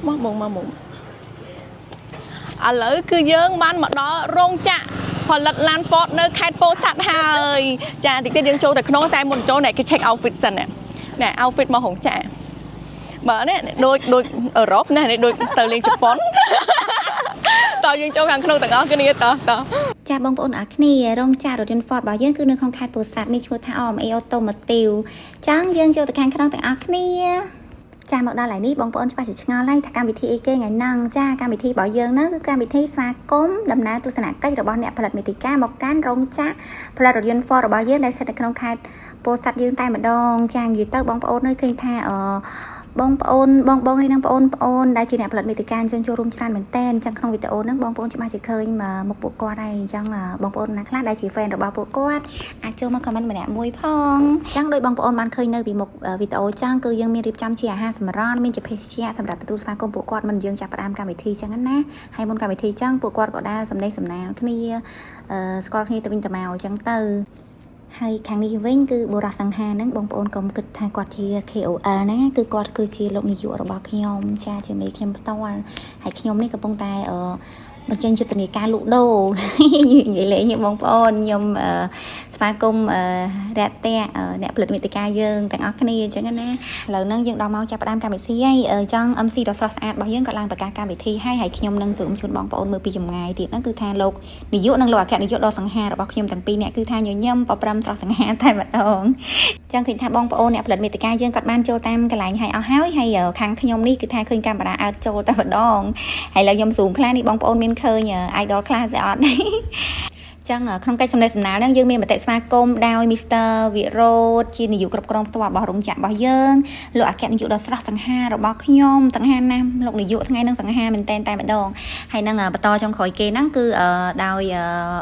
មកឥឡូវគឺយើងបានមកដល់រោងចក្រផលិតឡាន Ford នៅខេត្តពោធិ៍សាត់ហើយចាតិចទៀតយើងចូលទៅក្នុងតែមុនចូលគេ check outfit សិនណែ outfit មករោងចក្របើនេះដូចអឺរ៉ុបណានេះដូចទៅលេងជប៉ុនតើយើងចូលខាងក្នុងទាំងអស់គ្នាតចាបងប្អូនអរគ្នារោងចក្ររថយន្ត Ford របស់យើងគឺនៅក្នុងខេត្តពោធិ៍សាត់នេះឈ្មោះថា OMA Automotive ចឹងយើងចូលទៅខាងក្នុងទាំងអស់គ្នាចាមកដល់ហើយនេះបងប្អូនច្បាស់ជាឆ្ងល់ហើយថាកម្មវិធីអីគេថ្ងៃហ្នឹងចាកម្មវិធីរបស់យើងហ្នឹងគឺកម្មវិធីស្វាគមន៍ដំណើរទស្សនកិច្ចរបស់អ្នកផលិតមាតិកាមកកាន់រោងចក្រផលិតរថយន្ត Ford របស់យើងដែលស្ថិតនៅក្នុងខេត្តពោធិ៍សាត់យើងតែម្ដងចានិយាយទៅបងប្អូននៅឃើញថាបងប្អូនហើយនឹងបងប្អូនដែលជាអ្នកផលិតមាតិកាអញ្ចឹងចូលរួមច្រើនមែនតើអញ្ចឹងក្នុងវីដេអូហ្នឹងបងប្អូនច្បាស់ជាឃើញមកពួកគាត់ហើយអញ្ចឹងបងប្អូនណាខ្លះដែលជា fan របស់ពួកគាត់អាចចូលមក comment ម្នាក់មួយផងអញ្ចឹងដោយបងប្អូនបានឃើញនៅពីមុខវីដេអូអញ្ចឹងគឺយើងមានរៀបចំជាអាហារសម្រន់មានជាភេសជ្ជៈសម្រាប់ទទួលស្វាគមន៍ពួកគាត់មិនយើងចាប់ផ្ដើមកម្មវិធីអញ្ចឹងណាហើយមុនកម្មវិធីអញ្ចឹងពួកគាត់ក៏ដើរសំណេះសំណាលគ្នាស្គាល់គ្នាទៅវិញទៅមកអញ្ចឹងទៅហើយខាងនេះវិញគឺបុរសសង្ហាហ្នឹងបងប្អូនកុំគិតថាគាត់ជា KOL ណាគឺគាត់គឺជាលោកនាយករបស់ខ្ញុំចាជាមេខ្ញុំផ្ទាល់ហើយខ្ញុំនេះកំពុងតែបញ្ចេញយុទ្ធនាការលក់ដូរនិយាយលេងបងប្អូនខ្ញុំស្វាគមន៍រយៈអ្នកផលិតមាតិកាយើងទាំងអស់គ្នាអញ្ចឹងណាឥឡូវហ្នឹងយើងដល់មកចាប់ផ្ដើមកម្មវិធីហើយចង់ MC ដ៏ស្រស់ស្អាតរបស់យើងក៏ឡើងប្រកាសកម្មវិធីហើយខ្ញុំនឹងសូមជូនបងប្អូនមើលពីចម្ងាយទៀតហ្នឹងគឺថាលោកនាយកនិងលោកអគ្គនាយកដ៏សង្ហារបស់ខ្ញុំទាំងពីរអ្នកគឺថាញញឹមប្រព្រឹត្តស្រស់សង្ហាតែម្ដងអញ្ចឹងឃើញថាបងប្អូនអ្នកផលិតមាតិកាយើងក៏បានចូលតាមកន្លែងហើយអស់ហើយខាងខ្ញុំនេះគឺថាឃើញកាមេរ៉ាអើតចូលតែម្ដងហើយឥឡូវខ្ញុំស៊ូមខ្លះនេះបងប្អូនមានឃើញ idol ខ្លះទេអត់ចឹងក្នុងកិច្ចសម្ដែងសម្ដាលហ្នឹងយើងមានមតិស្វាគមន៍ដោយ Mr. វិរោធជានាយកគ្រប់គ្រងផ្ទាល់របស់រោងចក្ររបស់យើងលោកអគ្គនាយកដ៏ស្រស់សង្ហារបស់ខ្ញុំទាំងហានណាលោកនាយកថ្ងៃហ្នឹងសង្ហាមែនតែម្ដងហើយនឹងបន្តចុងក្រោយគេហ្នឹងគឺដោយ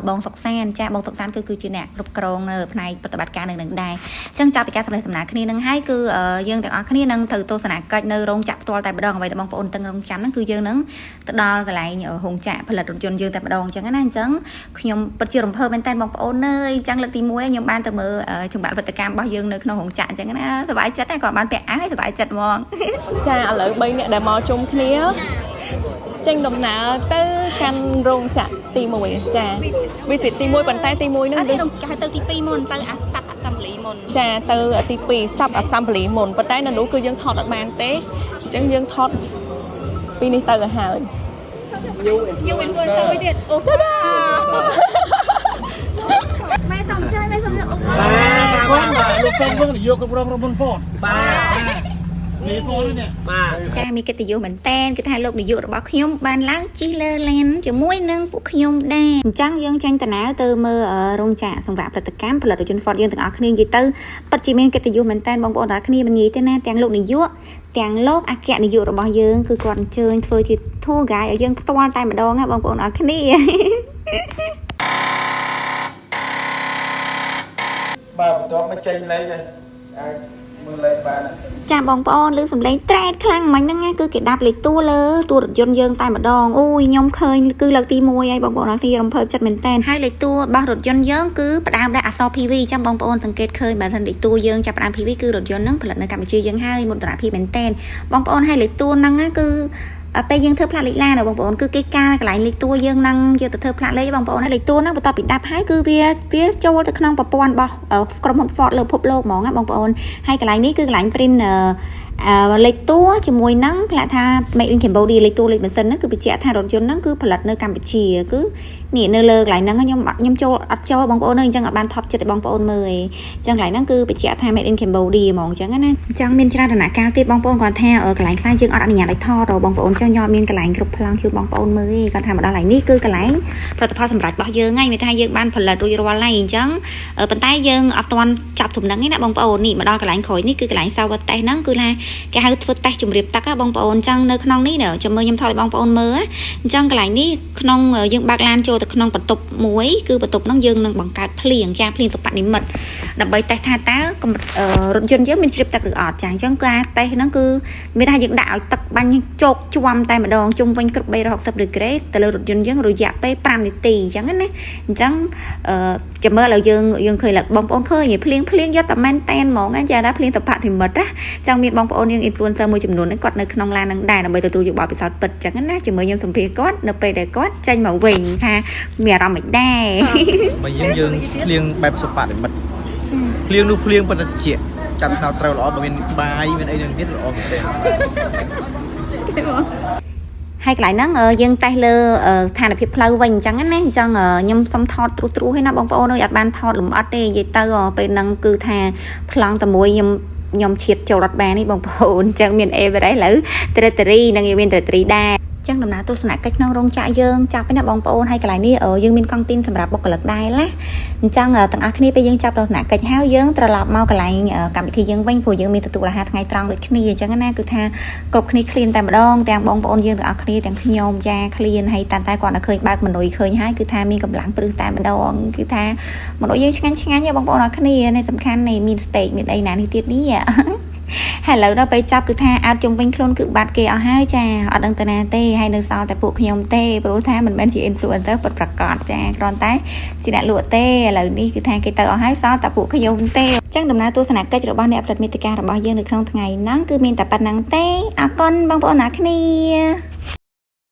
បងសុកសានចាបងសុកសានគឺជាអ្នកគ្រប់គ្រងនៅផ្នែកប្រតិបត្តិការនឹងដែរចឹងចាប់ពីការសម្ដែងសម្ដាលគ្នាហ្នឹងហើយគឺយើងទាំងអស់គ្នានឹងទៅទស្សនកិច្ចនៅរោងចក្រផ្ទាល់តែម្ដងអ្វីដែលបងប្អូនទាំងរងចាំហ្នឹងគឺយើងនឹងទៅដល់កន្លែងរោងចក្រផលិតរថយន្តយើងតែម្ដងចឹងណាអញ្ចឹងខ្ញុំពិតជារំភើបមែនតើបងប្អូនអើយអញ្ចឹងលើកទី1ខ្ញុំបានទៅមើលចម្បាក់ផលិតកម្មរបស់យើងនៅក្នុងរោងចក្រអញ្ចឹងណាសប្បាយចិត្តណាគាត់បានពាក់អាវហើយសប្បាយចិត្តហ្មងចាឥឡូវ3អ្នកដែលមកជុំគ្នាចេញដំណើរទៅកាន់រោងចក្រទី1ចា visit ទី1ប៉ុន្តែទី1ហ្នឹងគេហៅទៅទី2មុនទៅអាសាប់ assembly មុនចាទៅទី2 sub assembly មុនប៉ុន្តែនៅនោះគឺយើងថតអត់បានទេអញ្ចឹងយើងថតពីនេះទៅឲ្យហើយyou influencer មួយទៀតអូម៉ែសុំជួយម៉ែសុំលោកលោកសុំលោកនាយកគ្រប់គ្រងរថយន្ត Ford នេះ Ford នេះចាមានកិត្តិយសមែនតែនគឺថាលោកនាយករបស់ខ្ញុំបានឡើងជិះលើឡានជាមួយនឹងពួកខ្ញុំដែរអញ្ចឹងយើងចេញដំណើរទៅមើលរោងចក្រសម្រាប់ផលិតកម្មផលិតរថយន្ត Ford យើងទាំងអស់គ្នានិយាយទៅពិតជាមានកិត្តិយសមែនតែនបងប្អូនទាំងអស់គ្នាមិនងាយទេណាទាំងលោកនាយកទាំងលោកអគ្គនាយករបស់យើងគឺគាត់អញ្ជើញធ្វើជា tour guide ឲ្យយើងផ្ទាល់តែម្ដងណាបងប្អូនអរគ្នាបាទបន្ទាប់មកចេញលេខហើយអាចមើលលេខបានចាបងប្អូនឮសំឡេងត្រែតខ្លាំងមិញហ្នឹងគឺគេដាប់លេខតួលើតួរថយន្តយើងតែម្ដងអូយខ្ញុំឃើញគឺលើកទី1ហើយបងប្អូនអរគ្នារំភើបចិត្តមែនតើហើយលេខតួរបស់រថយន្តយើងគឺផ្ដើមដោយអក្សរ PV ចាំបងប្អូនសង្កេតឃើញបើសិនលេខតួយើងចាប់ផ្ដើម PV គឺរថយន្តហ្នឹងផលិតនៅកម្ពុជាយើងហើយមុនតារាភាពមែនតើបងប្អូនហើយលេខតួហ្នឹងគឺពេលយើងធ្វើផ្លាកលេខឡានបងប្អូនគឺគេការកន្លែងលេខតួយើងនឹងយកទៅធ្វើផ្លាកលេខបងប្អូនហើយលេខតួហ្នឹងបន្ទាប់ពីដាប់ហើយគឺវាចូលទៅក្នុងប្រព័ន្ធរបស់ក្រុមហ៊ុន Ford លើពិភពលោកហ្មងណាបងប្អូនហើយកន្លែងនេះគឺកន្លែង print លេខតួជាមួយនឹងផ្លាកថា Made in Cambodia លេខតួលេខម៉ាស៊ីនហ្នឹងគឺបញ្ជាក់ថារថយន្តហ្នឹងគឺផលិតនៅកម្ពុជាគឺនេះនៅលើកន្លែងហ្នឹងខ្ញុំចូលអត់ចូលបងប្អូនអើយអញ្ចឹងអត់បានថប់ចិត្តឲ្យបងប្អូនមើលឯងអញ្ចឹងកន្លែងហ្នឹងគឺបញ្ជាក់ថា Made in Cambodia ហ្មងអញ្ចឹងណាអញ្ចឹងមានច្រើនដំណាក់កាលទៀតបងប្អូនគាត់ថាកន្លែងខ្លះយើងអត់អនុញ្ញាតឲ្យថតបងប្អូនអញ្ចឹងខ្ញុំអត់មានកន្លែងគ្រប់ប្លង់ជូនបងប្អូនមើលឯងគាត់ថាមកដល់កន្លែងនេះគឺកន្លែងផលិតផលសម្រាប់របស់យើងហ្នឹងមានថាយើងបានផលិតរួចរាល់ហើយអញ្ចឹងប៉ុន្តែយើងអត់ទាន់ចាប់ទំនឹងទេណាបងប្អូននេះមកដល់កន្លែងក្រោយនេះគឺកន្លែងសាវតេសហ្នឹងគឺថាគេហៅធ្វើតេស្តជំរាបទឹកបងប្អូនអញ្ចឹងនៅក្នុងនេះចាំមើលខ្ញុំថតឲ្យបងប្អូនមើលអញ្ចឹងកន្លែងនេះក្នុងយើងបើកឡានចូលទៅក្នុងបន្ទប់មួយគឺបន្ទប់ហ្នឹងយើងនឹងបង្កើតភ្លៀងចាភ្លៀងសុបនិមិត្តដើម្បីតេស្តថាតើរថយន្តយើងមានជ្រាបទឹកឬអត់ចាអញ្ចឹងការតេស្តហ្នឹងគឺមានថាយើងដាក់ឲ្យទឹកបាញ់ជោកជាំតែម្ដងជុំវិញគ្រប់360ដឺក្រេទៅលើរថយន្តយើងរយៈពេល5នាទីអញ្ចឹងណាអញ្ចឹងចាំមើលឲ្យយើងឃើញបងប្អូនឃើញភ្លៀងយកតែមែនតែនហ្មងចាថាភ្លៀងសុបនិមិត្តណាអញ្ចឹងមានបងប្ ប្អូនយើង influencer មួយចំនួនហ្នឹងគាត់នៅក្នុងឡានហ្នឹងដែរដើម្បីទទួលយកបទពិសោធន៍ពិតចឹងណាជាមួយខ្ញុំសម្ភារគាត់នៅពេលដែលគាត់ចេញមកវិញថាមានអារម្មណ៍មិនដែរ បើយើងភ្លៀងបែបសុបនិមិត្តភ្លៀងនោះភ្លៀងប៉ុន្តែជាចាប់ស្នោត្រូវល្អបើមានបាយមានអីនឹងទៀតល្អមែនទេ ហើយកន្លែងហ្នឹងយើងតេស្តលើស្ថានភាពផ្លូវវិញអញ្ចឹងណាអញ្ចឹងខ្ញុំសុំថតត្រួសៗឲ្យណាបងប្អូនអើយអត់បានថតលម្អិតទេនិយាយទៅពេលហ្នឹងគឺថាប្លង់តែមួយខ្ញុំឈៀតចូលរត់បាននេះបងប្អូនអញ្ចឹងមានអេវរ៉េឥឡូវ territory និងមាន territory ដែរចឹងដំណើរទស្សនកិច្ចក្នុងរោងចក្រយើងចាប់ណាបងប្អូនហើយកន្លែងនេះយើងមានកង់ទីនសម្រាប់បុគ្គលិកដែរណាអញ្ចឹងទាំងអស់គ្នាពេលយើងចាប់ទស្សនកិច្ចហើយយើងត្រឡប់មកកន្លែងកម្មវិធីយើងវិញព្រោះយើងមានទទួលអាហារថ្ងៃត្រង់ដូចគ្នាអញ្ចឹងណាគឺថាគ្រប់គ្នាឃ្លានតែម្ដងទាំងបងប្អូនយើងទាំងអស់គ្នាទាំងខ្ញុំចាឃ្លានហើយតែគាត់នៅឃើញបើកមនុយឃើញហើយគឺថាមានកម្លាំងព្រឹសតែម្ដងគឺថាមនុយយើងឆ្ងាញ់ហ៎បងប្អូនអរគ្នានេះសំខាន់នេះមាន steak មានអីណានេះទៀតនេះហើយឥឡូវដល់ពេលចាប់គឺថាអត់ជុំវិញខ្លួនគឺបាត់គេអស់ហើយចាអត់ដឹងទៅណាទេហើយនៅសល់តែពួកខ្ញុំទេព្រោះថាមិនមែនជា influencer ពិតប្រាកដចាគ្រាន់តែជាអ្នកលក់ទេឥឡូវនេះគឺថាគេទៅអស់ហើយសល់តែពួកខ្ញុំទេអញ្ចឹងដំណើរទស្សនកិច្ចរបស់អ្នកផលិតមាតិការបស់យើងនៅក្នុងថ្ងៃហ្នឹងគឺមានតែប៉ុណ្្នឹងទេអរគុណបងប្អូនអ្នកគ្នា